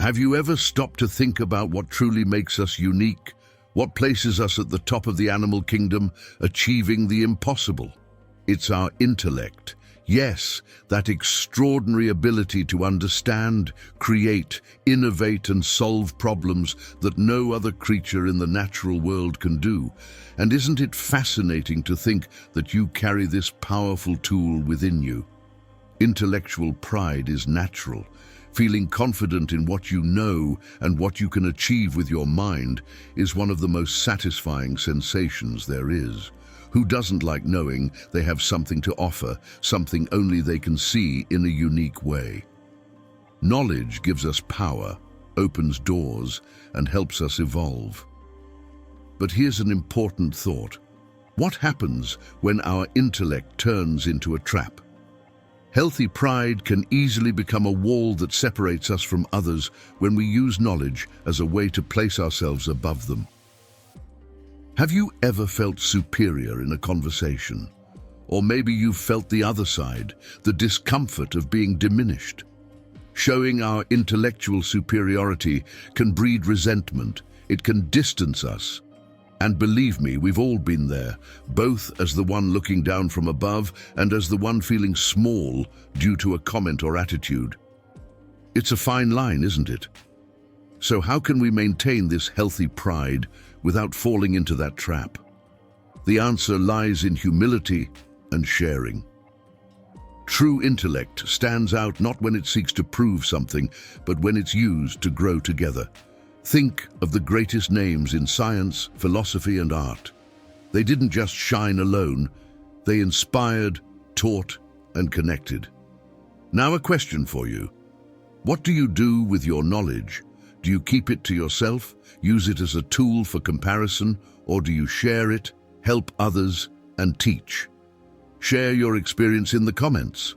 Have you ever stopped to think about what truly makes us unique? What places us at the top of the animal kingdom, achieving the impossible? It's our intellect. Yes, that extraordinary ability to understand, create, innovate and solve problems that no other creature in the natural world can do. And isn't it fascinating to think that you carry this powerful tool within you? Intellectual pride is natural. Feeling confident in what you know and what you can achieve with your mind is one of the most satisfying sensations there is. Who doesn't like knowing they have something to offer, something only they can see in a unique way? Knowledge gives us power, opens doors, and helps us evolve. But here's an important thought. What happens when our intellect turns into a trap? Healthy pride can easily become a wall that separates us from others when we use knowledge as a way to place ourselves above them. Have you ever felt superior in a conversation? Or maybe you've felt the other side, the discomfort of being diminished. Showing our intellectual superiority can breed resentment. It can distance us. And believe me, we've all been there, both as the one looking down from above and as the one feeling small due to a comment or attitude. It's a fine line, isn't it? So how can we maintain this healthy pride without falling into that trap? The answer lies in humility and sharing. True intellect stands out not when it seeks to prove something, but when it's used to grow together. Think of the greatest names in science, philosophy, and art. They didn't just shine alone, they inspired, taught, and connected. Now a question for you. What do you do with your knowledge? Do you keep it to yourself, use it as a tool for comparison, or do you share it, help others, and teach? Share your experience in the comments.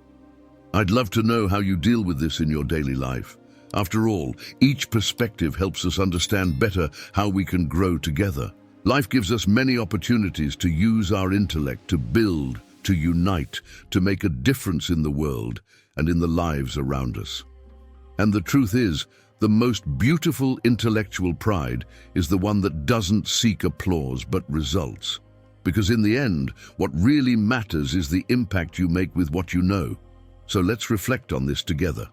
I'd love to know how you deal with this in your daily life. After all, each perspective helps us understand better how we can grow together. Life gives us many opportunities to use our intellect to build, to unite, to make a difference in the world and in the lives around us. And the truth is, the most beautiful intellectual pride is the one that doesn't seek applause but results. Because in the end, what really matters is the impact you make with what you know. So let's reflect on this together.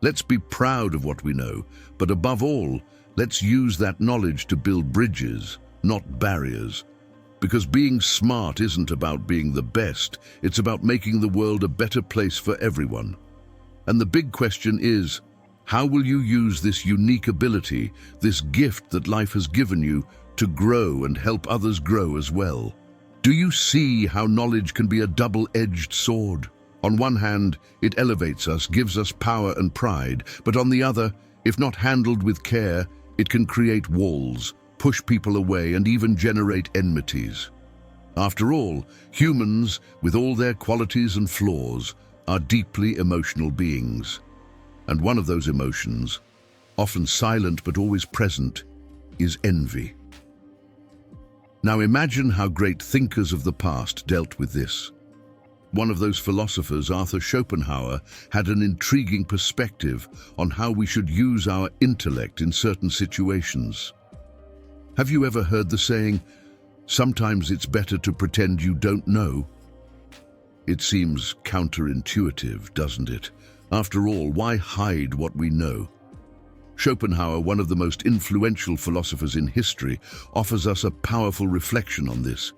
Let's be proud of what we know, but above all, let's use that knowledge to build bridges, not barriers. Because being smart isn't about being the best, it's about making the world a better place for everyone. And the big question is, how will you use this unique ability, this gift that life has given you, to grow and help others grow as well? Do you see how knowledge can be a double-edged sword? On one hand, it elevates us, gives us power and pride, but on the other, if not handled with care, it can create walls, push people away, and even generate enmities. After all, humans, with all their qualities and flaws, are deeply emotional beings. And one of those emotions, often silent but always present, is envy. Now imagine how great thinkers of the past dealt with this. One of those philosophers, Arthur Schopenhauer, had an intriguing perspective on how we should use our intellect in certain situations. Have you ever heard the saying, "Sometimes it's better to pretend you don't know"? It seems counterintuitive, doesn't it? After all, why hide what we know? Schopenhauer, one of the most influential philosophers in history, offers us a powerful reflection on this.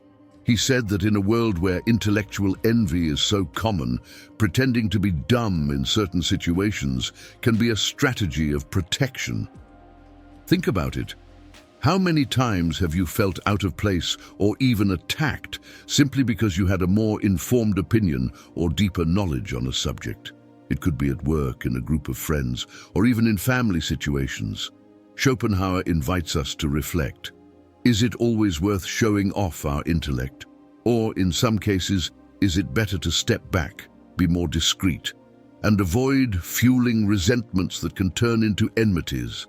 He said that in a world where intellectual envy is so common, pretending to be dumb in certain situations can be a strategy of protection. Think about it. How many times have you felt out of place or even attacked simply because you had a more informed opinion or deeper knowledge on a subject? It could be at work, in a group of friends, or even in family situations. Schopenhauer invites us to reflect. Is it always worth showing off our intellect? Or, in some cases, is it better to step back, be more discreet, and avoid fueling resentments that can turn into enmities?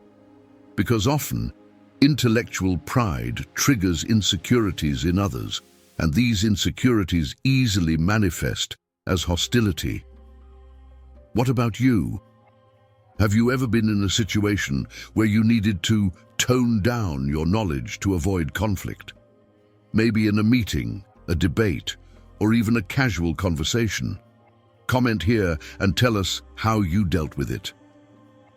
Because often, intellectual pride triggers insecurities in others, and these insecurities easily manifest as hostility. What about you? Have you ever been in a situation where you needed to tone down your knowledge to avoid conflict? Maybe in a meeting, a debate, or even a casual conversation. Comment here and tell us how you dealt with it.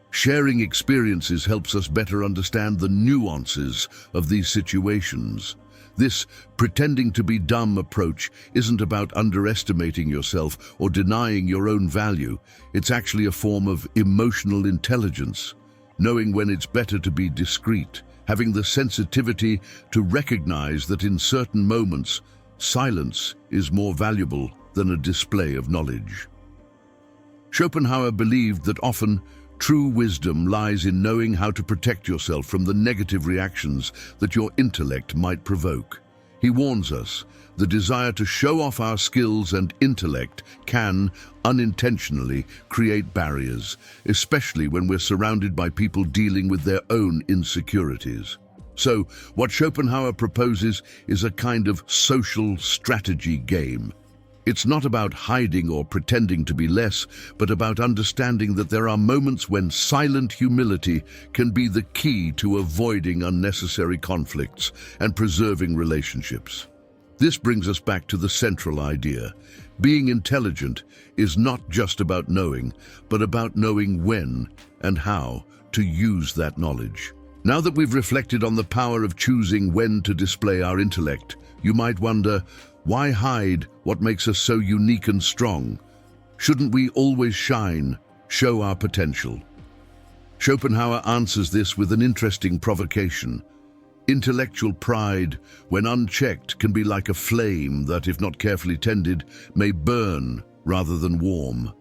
Sharing experiences helps us better understand the nuances of these situations. This pretending to be dumb approach isn't about underestimating yourself or denying your own value. It's actually a form of emotional intelligence, knowing when it's better to be discreet, having the sensitivity to recognize that in certain moments, silence is more valuable than a display of knowledge. Schopenhauer believed that often true wisdom lies in knowing how to protect yourself from the negative reactions that your intellect might provoke. He warns us, the desire to show off our skills and intellect can, unintentionally, create barriers, especially when we're surrounded by people dealing with their own insecurities. So, what Schopenhauer proposes is a kind of social strategy game. It's not about hiding or pretending to be less, but about understanding that there are moments when silent humility can be the key to avoiding unnecessary conflicts and preserving relationships. This brings us back to the central idea. Being intelligent is not just about knowing, but about knowing when and how to use that knowledge. Now that we've reflected on the power of choosing when to display our intellect, you might wonder, why hide what makes us so unique and strong? Shouldn't we always shine, show our potential? Schopenhauer answers this with an interesting provocation. Intellectual pride, when unchecked, can be like a flame that, if not carefully tended, may burn rather than warm.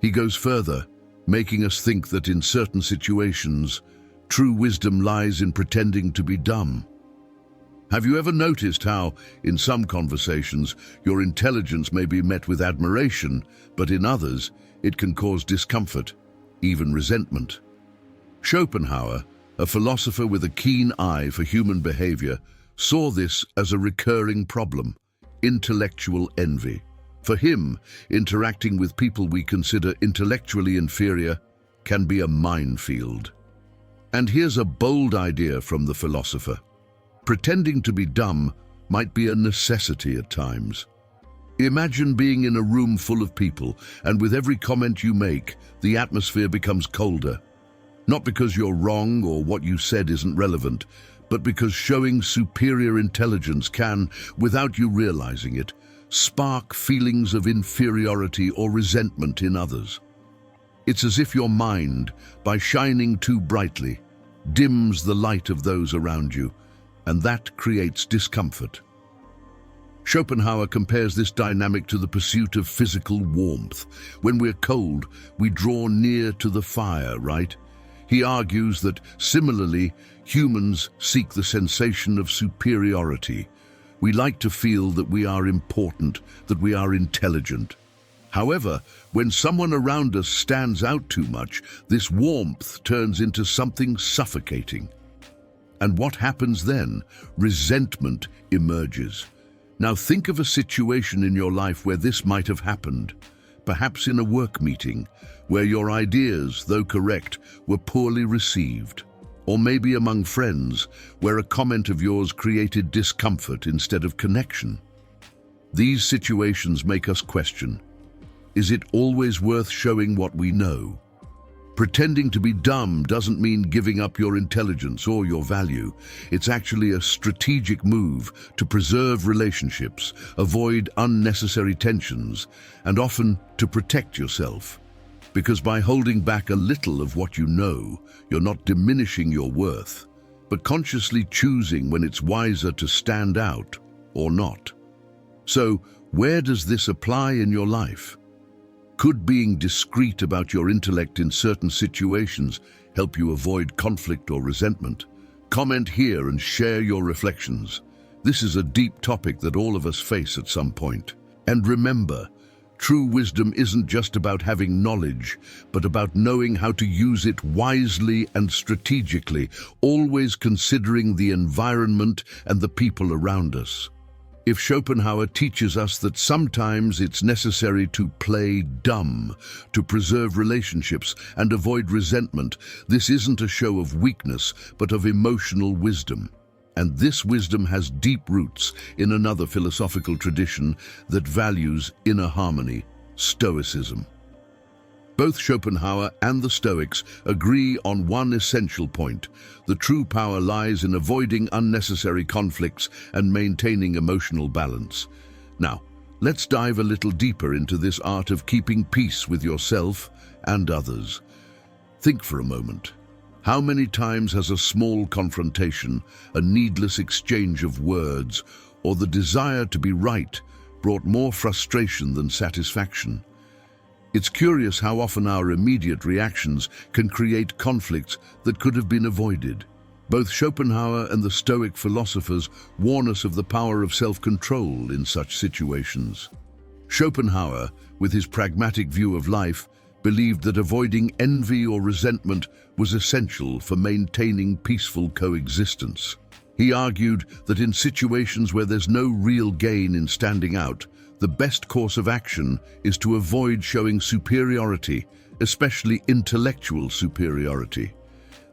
He goes further, making us think that in certain situations, true wisdom lies in pretending to be dumb. Have you ever noticed how, in some conversations, your intelligence may be met with admiration, but in others, it can cause discomfort, even resentment? Schopenhauer, a philosopher with a keen eye for human behavior, saw this as a recurring problem: intellectual envy. For him, interacting with people we consider intellectually inferior can be a minefield. And here's a bold idea from the philosopher. Pretending to be dumb might be a necessity at times. Imagine being in a room full of people, and with every comment you make, the atmosphere becomes colder. Not because you're wrong or what you said isn't relevant, but because showing superior intelligence can, without you realizing it, spark feelings of inferiority or resentment in others. It's as if your mind, by shining too brightly, dims the light of those around you, and that creates discomfort. Schopenhauer compares this dynamic to the pursuit of physical warmth. When we're cold, we draw near to the fire, right? He argues that, similarly, humans seek the sensation of superiority. We like to feel that we are important, that we are intelligent. However, when someone around us stands out too much, this warmth turns into something suffocating. And what happens then? Resentment emerges. Now think of a situation in your life where this might have happened. Perhaps in a work meeting, where your ideas, though correct, were poorly received. Or maybe among friends, where a comment of yours created discomfort instead of connection. These situations make us question, is it always worth showing what we know? Pretending to be dumb doesn't mean giving up your intelligence or your value. It's actually a strategic move to preserve relationships, avoid unnecessary tensions, and often to protect yourself. Because by holding back a little of what you know, you're not diminishing your worth, but consciously choosing when it's wiser to stand out or not. So, where does this apply in your life? Could being discreet about your intellect in certain situations help you avoid conflict or resentment? Comment here and share your reflections. This is a deep topic that all of us face at some point. And remember, true wisdom isn't just about having knowledge, but about knowing how to use it wisely and strategically, always considering the environment and the people around us. If Schopenhauer teaches us that sometimes it's necessary to play dumb, to preserve relationships and avoid resentment, this isn't a show of weakness, but of emotional wisdom. And this wisdom has deep roots in another philosophical tradition that values inner harmony, Stoicism. Both Schopenhauer and the Stoics agree on one essential point: the true power lies in avoiding unnecessary conflicts and maintaining emotional balance. Now, let's dive a little deeper into this art of keeping peace with yourself and others. Think for a moment. How many times has a small confrontation, a needless exchange of words, or the desire to be right brought more frustration than satisfaction? It's curious how often our immediate reactions can create conflicts that could have been avoided. Both Schopenhauer and the Stoic philosophers warn us of the power of self-control in such situations. Schopenhauer, with his pragmatic view of life, believed that avoiding envy or resentment was essential for maintaining peaceful coexistence. He argued that in situations where there's no real gain in standing out, the best course of action is to avoid showing superiority, especially intellectual superiority.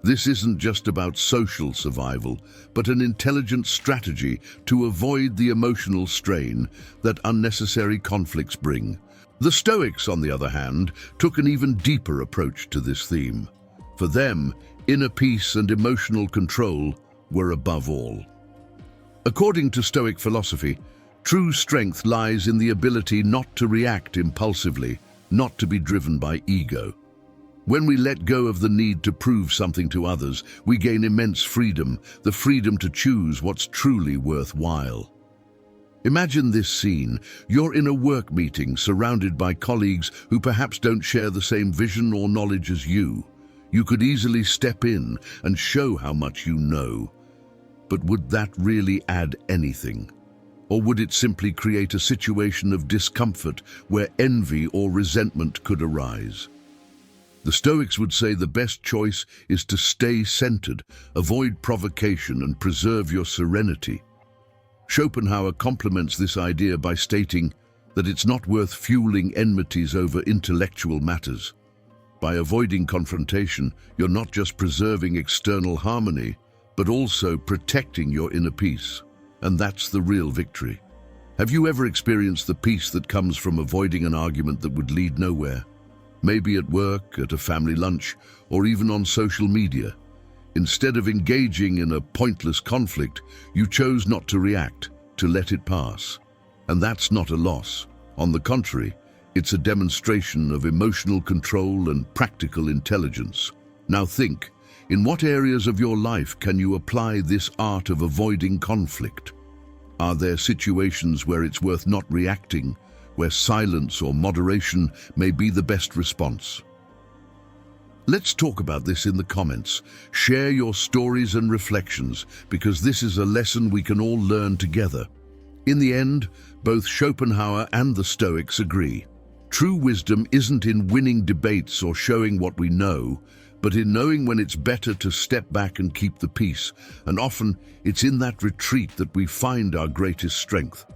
This isn't just about social survival, but an intelligent strategy to avoid the emotional strain that unnecessary conflicts bring. The Stoics, on the other hand, took an even deeper approach to this theme. For them, inner peace and emotional control were above all. According to Stoic philosophy, true strength lies in the ability not to react impulsively, not to be driven by ego. When we let go of the need to prove something to others, we gain immense freedom, the freedom to choose what's truly worthwhile. Imagine this scene. You're in a work meeting surrounded by colleagues who perhaps don't share the same vision or knowledge as you. You could easily step in and show how much you know. But would that really add anything? Or would it simply create a situation of discomfort where envy or resentment could arise? The Stoics would say the best choice is to stay centered, avoid provocation, and preserve your serenity. Schopenhauer complements this idea by stating that it's not worth fueling enmities over intellectual matters. By avoiding confrontation, you're not just preserving external harmony, but also protecting your inner peace. And that's the real victory. Have you ever experienced the peace that comes from avoiding an argument that would lead nowhere? Maybe at work, at a family lunch, or even on social media. Instead of engaging in a pointless conflict, you chose not to react, to let it pass. And that's not a loss. On the contrary, it's a demonstration of emotional control and practical intelligence. Now think, in what areas of your life can you apply this art of avoiding conflict? Are there situations where it's worth not reacting, where silence or moderation may be the best response? Let's talk about this in the comments. Share your stories and reflections, because this is a lesson we can all learn together. In the end, both Schopenhauer and the Stoics agree. True wisdom isn't in winning debates or showing what we know, but in knowing when it's better to step back and keep the peace. And often, it's in that retreat that we find our greatest strength.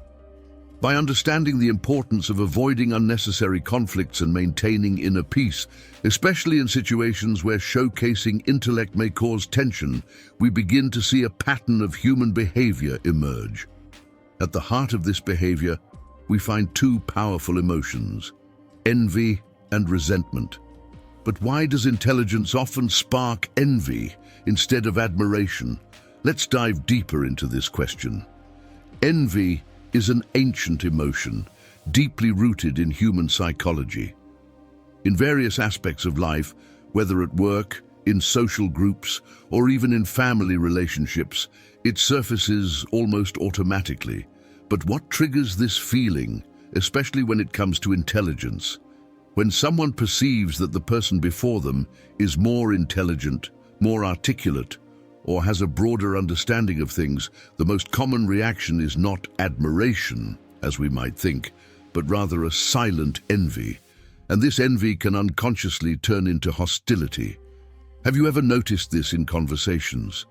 By understanding the importance of avoiding unnecessary conflicts and maintaining inner peace, especially in situations where showcasing intellect may cause tension, we begin to see a pattern of human behavior emerge. At the heart of this behavior, we find two powerful emotions: envy and resentment. But why does intelligence often spark envy instead of admiration? Let's dive deeper into this question. Envy is an ancient emotion, deeply rooted in human psychology. In various aspects of life, whether at work, in social groups, or even in family relationships, it surfaces almost automatically. But what triggers this feeling, especially when it comes to intelligence? When someone perceives that the person before them is more intelligent, more articulate, or has a broader understanding of things, the most common reaction is not admiration, as we might think, but rather a silent envy. And this envy can unconsciously turn into hostility. Have you ever noticed this in conversations?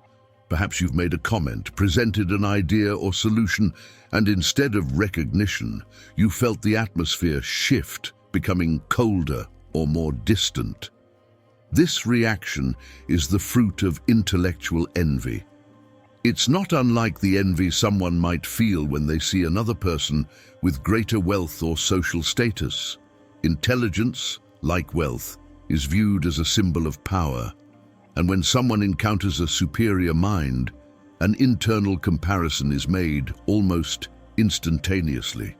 Perhaps you've made a comment, presented an idea or solution, and instead of recognition, you felt the atmosphere shift, becoming colder or more distant. This reaction is the fruit of intellectual envy. It's not unlike the envy someone might feel when they see another person with greater wealth or social status. Intelligence, like wealth, is viewed as a symbol of power, and when someone encounters a superior mind, an internal comparison is made almost instantaneously.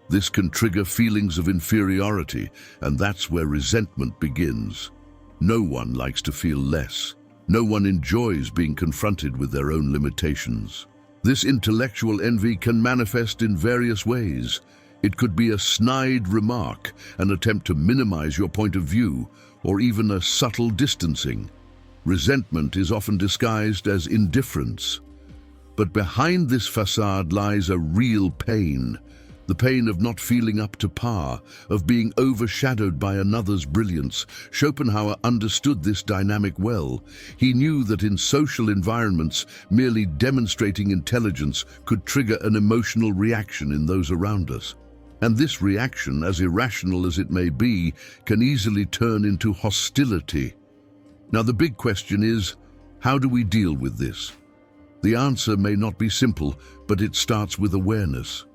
This can trigger feelings of inferiority, and that's where resentment begins. No one likes to feel less. No one enjoys being confronted with their own limitations. This intellectual envy can manifest in various ways. It could be a snide remark, an attempt to minimize your point of view, or even a subtle distancing. Resentment is often disguised as indifference. But behind this facade lies a real pain. The pain of not feeling up to par, of being overshadowed by another's brilliance. Schopenhauer understood this dynamic well. He knew that in social environments, merely demonstrating intelligence could trigger an emotional reaction in those around us. And this reaction, as irrational as it may be, can easily turn into hostility. Now, the big question is, how do we deal with this? The answer may not be simple, but it starts with awareness.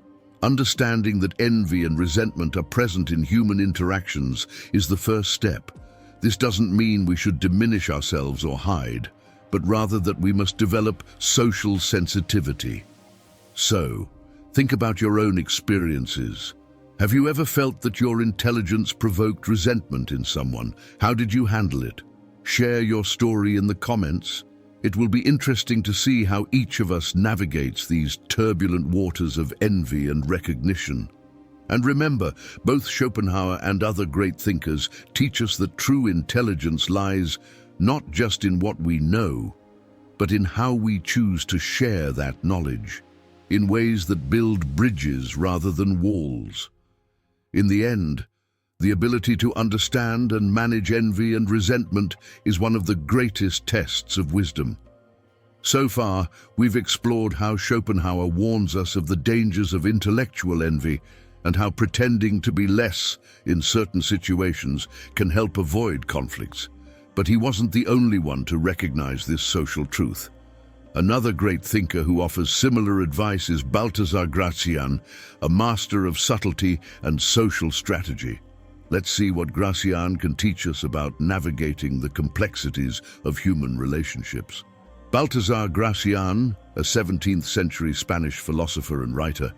Understanding that envy and resentment are present in human interactions is the first step. This doesn't mean we should diminish ourselves or hide, but rather that we must develop social sensitivity. So, think about your own experiences. Have you ever felt that your intelligence provoked resentment in someone? How did you handle it? Share your story in the comments. It will be interesting to see how each of us navigates these turbulent waters of envy and recognition. And remember, both Schopenhauer and other great thinkers teach us that true intelligence lies not just in what we know, but in how we choose to share that knowledge, in ways that build bridges rather than walls. In the end, the ability to understand and manage envy and resentment is one of the greatest tests of wisdom. So far, we've explored how Schopenhauer warns us of the dangers of intellectual envy and how pretending to be less in certain situations can help avoid conflicts. But he wasn't the only one to recognize this social truth. Another great thinker who offers similar advice is Balthasar Gracian, a master of subtlety and social strategy. Let's see what Gracian can teach us about navigating the complexities of human relationships. Balthasar Gracian, a 17th century Spanish philosopher and writer,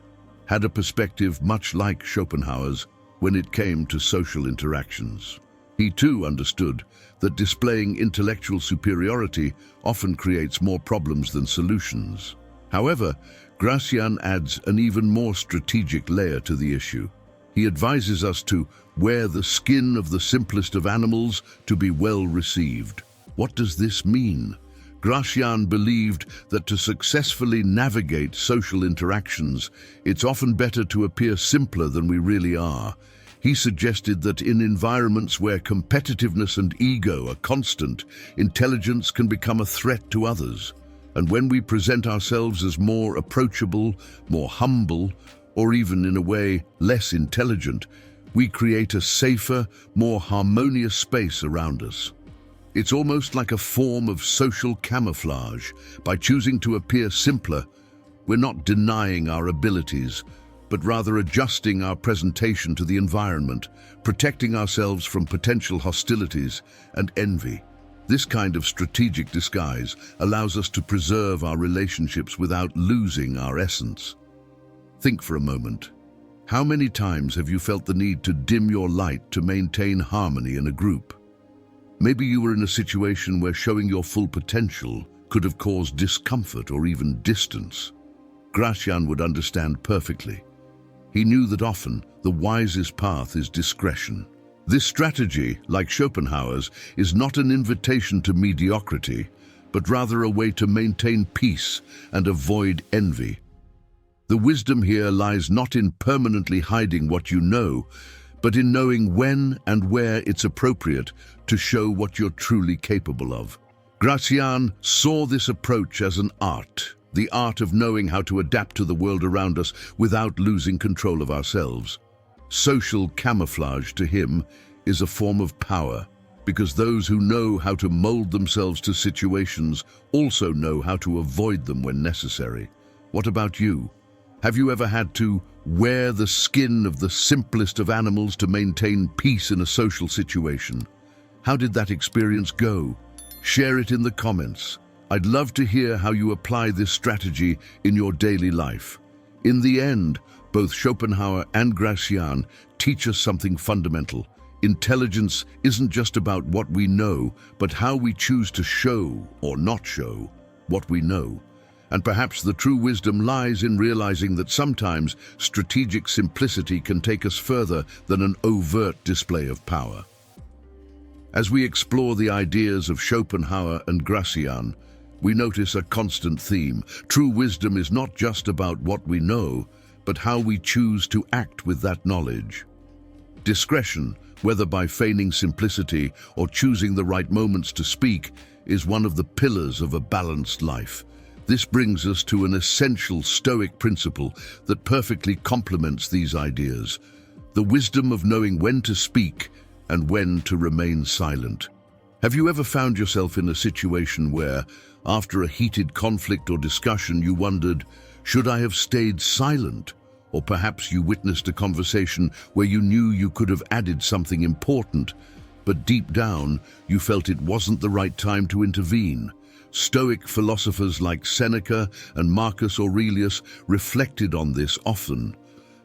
had a perspective much like Schopenhauer's when it came to social interactions. He too understood that displaying intellectual superiority often creates more problems than solutions. However, Gracian adds an even more strategic layer to the issue. He advises us to wear the skin of the simplest of animals to be well received. What does this mean? Gracian believed that to successfully navigate social interactions, it's often better to appear simpler than we really are. He suggested that in environments where competitiveness and ego are constant, intelligence can become a threat to others. And when we present ourselves as more approachable, more humble, or even in a way less intelligent, we create a safer, more harmonious space around us. It's almost like a form of social camouflage. By choosing to appear simpler, we're not denying our abilities, but rather adjusting our presentation to the environment, protecting ourselves from potential hostilities and envy. This kind of strategic disguise allows us to preserve our relationships without losing our essence. Think for a moment. How many times have you felt the need to dim your light to maintain harmony in a group? Maybe you were in a situation where showing your full potential could have caused discomfort or even distance. Gracian would understand perfectly. He knew that often the wisest path is discretion. This strategy, like Schopenhauer's, is not an invitation to mediocrity, but rather a way to maintain peace and avoid envy. The wisdom here lies not in permanently hiding what you know, but in knowing when and where it's appropriate to show what you're truly capable of. Gracian saw this approach as an art, the art of knowing how to adapt to the world around us without losing control of ourselves. Social camouflage to him is a form of power, because those who know how to mold themselves to situations also know how to avoid them when necessary. What about you? Have you ever had to wear the skin of the simplest of animals to maintain peace in a social situation? How did that experience go? Share it in the comments. I'd love to hear how you apply this strategy in your daily life. In the end, both Schopenhauer and Gracian teach us something fundamental. Intelligence isn't just about what we know, but how we choose to show or not show what we know. And perhaps the true wisdom lies in realizing that sometimes strategic simplicity can take us further than an overt display of power. As we explore the ideas of Schopenhauer and Gracian, we notice a constant theme. True wisdom is not just about what we know, but how we choose to act with that knowledge. Discretion, whether by feigning simplicity or choosing the right moments to speak, is one of the pillars of a balanced life. This brings us to an essential Stoic principle that perfectly complements these ideas: the wisdom of knowing when to speak and when to remain silent. Have you ever found yourself in a situation where, after a heated conflict or discussion, you wondered, should I have stayed silent? Or perhaps you witnessed a conversation where you knew you could have added something important, but deep down you felt it wasn't the right time to intervene. Stoic philosophers like Seneca and Marcus Aurelius reflected on this often.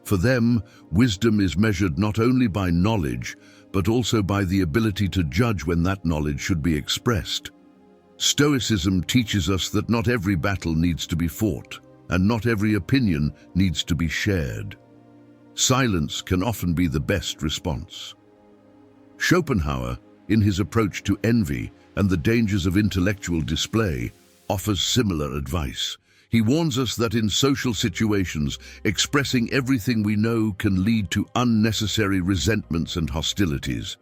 For them, wisdom is measured not only by knowledge, but also by the ability to judge when that knowledge should be expressed. Stoicism teaches us that not every battle needs to be fought, and not every opinion needs to be shared. Silence can often be the best response. Schopenhauer, in his approach to envy and the dangers of intellectual display, offers similar advice. He warns us that in social situations, expressing everything we know can lead to unnecessary resentments and hostilities.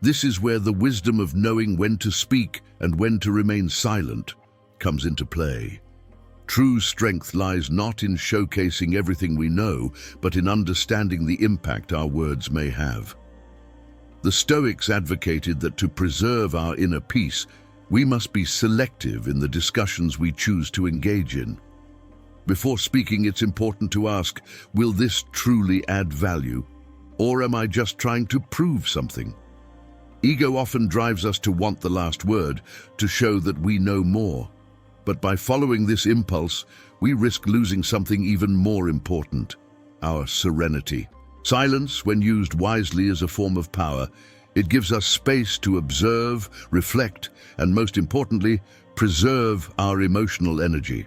This is where the wisdom of knowing when to speak and when to remain silent comes into play. True strength lies not in showcasing everything we know, but in understanding the impact our words may have. The Stoics advocated that to preserve our inner peace, we must be selective in the discussions we choose to engage in. Before speaking, it's important to ask, will this truly add value? Or am I just trying to prove something? Ego often drives us to want the last word, to show that we know more. But by following this impulse, we risk losing something even more important: our serenity. Silence, when used wisely, is a form of power. It gives us space to observe, reflect, and most importantly, preserve our emotional energy.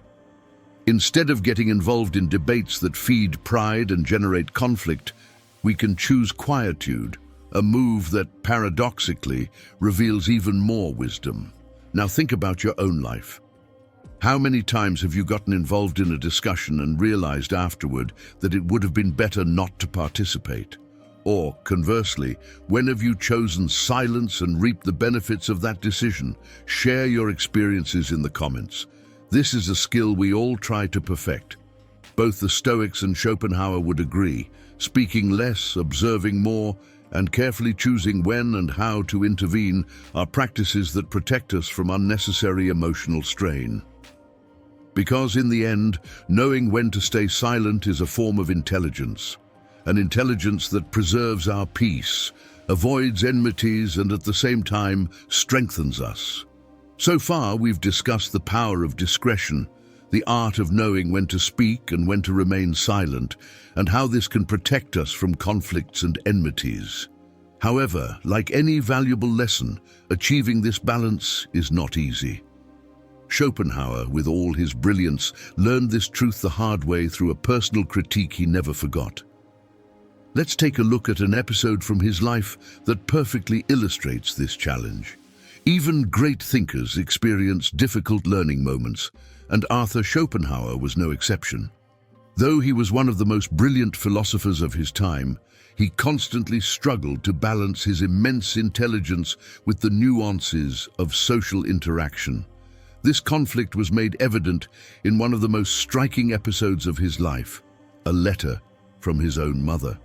Instead of getting involved in debates that feed pride and generate conflict, we can choose quietude, a move that, paradoxically, reveals even more wisdom. Now think about your own life. How many times have you gotten involved in a discussion and realized afterward that it would have been better not to participate? Or, conversely, when have you chosen silence and reaped the benefits of that decision? Share your experiences in the comments. This is a skill we all try to perfect. Both the Stoics and Schopenhauer would agree: speaking less, observing more, and carefully choosing when and how to intervene are practices that protect us from unnecessary emotional strain. Because in the end, knowing when to stay silent is a form of intelligence, an intelligence that preserves our peace, avoids enmities, and at the same time strengthens us. So far, we've discussed the power of discretion, the art of knowing when to speak and when to remain silent, and how this can protect us from conflicts and enmities. However, like any valuable lesson, achieving this balance is not easy. Schopenhauer, with all his brilliance, learned this truth the hard way through a personal critique he never forgot. Let's take a look at an episode from his life that perfectly illustrates this challenge. Even great thinkers experience difficult learning moments, and Arthur Schopenhauer was no exception. Though he was one of the most brilliant philosophers of his time, he constantly struggled to balance his immense intelligence with the nuances of social interaction. This conflict was made evident in one of the most striking episodes of his life, a letter from his own mother.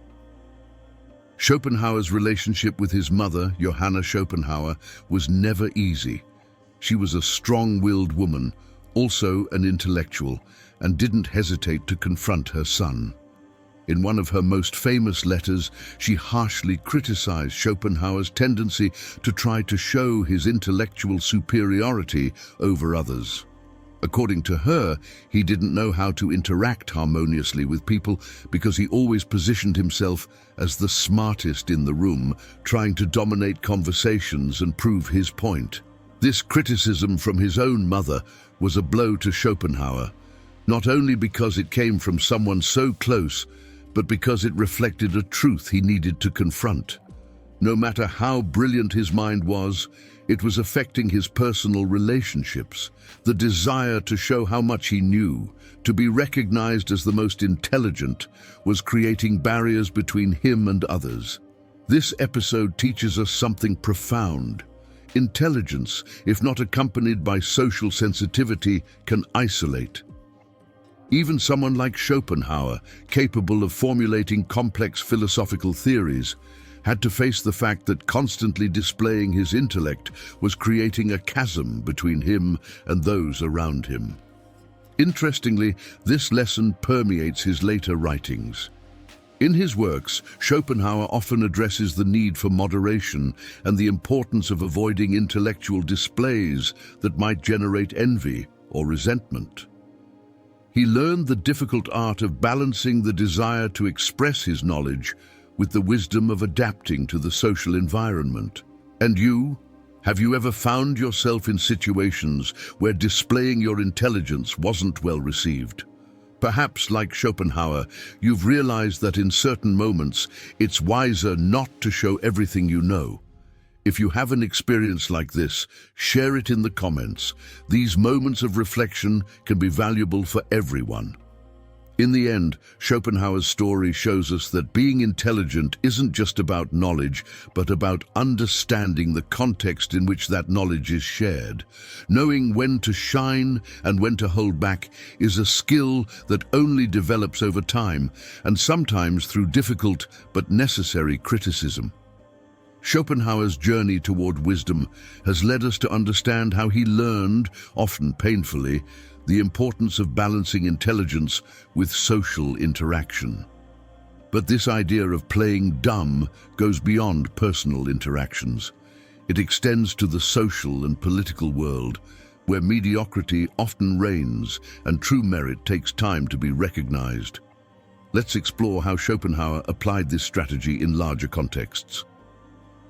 Schopenhauer's relationship with his mother, Johanna Schopenhauer, was never easy. She was a strong-willed woman, also an intellectual, and didn't hesitate to confront her son. In one of her most famous letters, she harshly criticized Schopenhauer's tendency to try to show his intellectual superiority over others. According to her, he didn't know how to interact harmoniously with people because he always positioned himself as the smartest in the room, trying to dominate conversations and prove his point. This criticism from his own mother was a blow to Schopenhauer, not only because it came from someone so close, but because it reflected a truth he needed to confront. No matter how brilliant his mind was, it was affecting his personal relationships. The desire to show how much he knew, to be recognized as the most intelligent, was creating barriers between him and others. This episode teaches us something profound. Intelligence, if not accompanied by social sensitivity, can isolate. Even someone like Schopenhauer, capable of formulating complex philosophical theories, had to face the fact that constantly displaying his intellect was creating a chasm between him and those around him. Interestingly, this lesson permeates his later writings. In his works, Schopenhauer often addresses the need for moderation and the importance of avoiding intellectual displays that might generate envy or resentment. He learned the difficult art of balancing the desire to express his knowledge with the wisdom of adapting to the social environment. And you? Have you ever found yourself in situations where displaying your intelligence wasn't well received? Perhaps, like Schopenhauer, you've realized that in certain moments it's wiser not to show everything you know. If you have an experience like this, share it in the comments. These moments of reflection can be valuable for everyone. In the end, Schopenhauer's story shows us that being intelligent isn't just about knowledge, but about understanding the context in which that knowledge is shared. Knowing when to shine and when to hold back is a skill that only develops over time, and sometimes through difficult but necessary criticism. Schopenhauer's journey toward wisdom has led us to understand how he learned, often painfully, the importance of balancing intelligence with social interaction. But this idea of playing dumb goes beyond personal interactions. It extends to the social and political world, where mediocrity often reigns and true merit takes time to be recognized. Let's explore how Schopenhauer applied this strategy in larger contexts.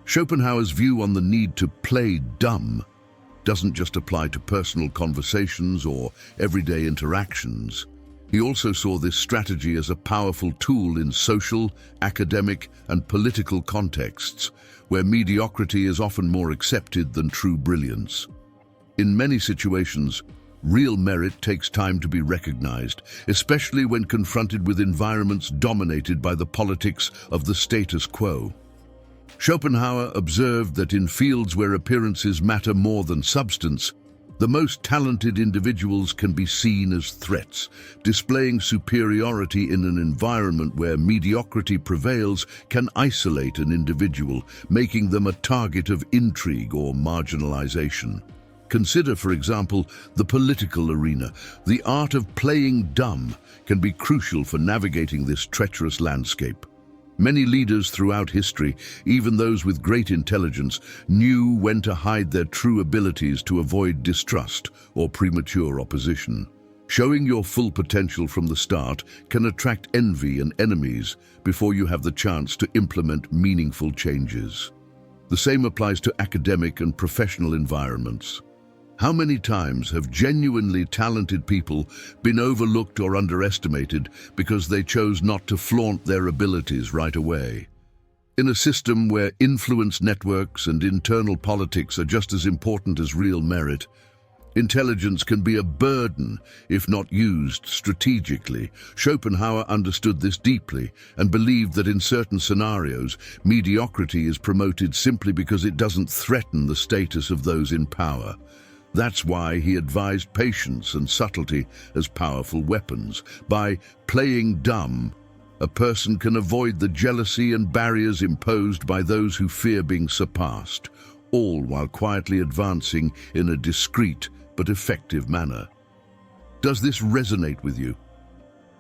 Schopenhauer's view on the need to play dumb doesn't just apply to personal conversations or everyday interactions. He also saw this strategy as a powerful tool in social, academic, and political contexts, where mediocrity is often more accepted than true brilliance. In many situations, real merit takes time to be recognized, especially when confronted with environments dominated by the politics of the status quo. Schopenhauer observed that in fields where appearances matter more than substance, the most talented individuals can be seen as threats. Displaying superiority in an environment where mediocrity prevails can isolate an individual, making them a target of intrigue or marginalization. Consider, for example, the political arena. The art of playing dumb can be crucial for navigating this treacherous landscape. Many leaders throughout history, even those with great intelligence, knew when to hide their true abilities to avoid distrust or premature opposition. Showing your full potential from the start can attract envy and enemies before you have the chance to implement meaningful changes. The same applies to academic and professional environments. How many times have genuinely talented people been overlooked or underestimated because they chose not to flaunt their abilities right away? In a system where influence networks and internal politics are just as important as real merit, intelligence can be a burden if not used strategically. Schopenhauer understood this deeply and believed that in certain scenarios, mediocrity is promoted simply because it doesn't threaten the status of those in power. That's why he advised patience and subtlety as powerful weapons. By playing dumb, a person can avoid the jealousy and barriers imposed by those who fear being surpassed, all while quietly advancing in a discreet but effective manner. Does this resonate with you?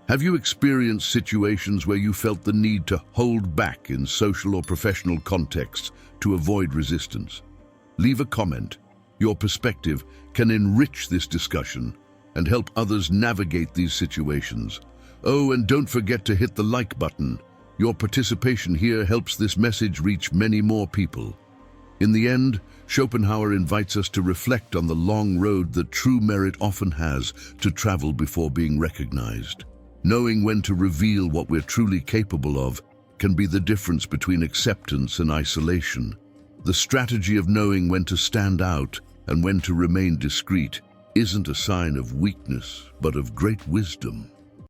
Have you experienced situations where you felt the need to hold back in social or professional contexts to avoid resistance? Leave a comment. Your perspective can enrich this discussion and help others navigate these situations. Oh, and don't forget to hit the like button. Your participation here helps this message reach many more people. In the end, Schopenhauer invites us to reflect on the long road that true merit often has to travel before being recognized. Knowing when to reveal what we're truly capable of can be the difference between acceptance and isolation. The strategy of knowing when to stand out and when to remain discreet isn't a sign of weakness, but of great wisdom.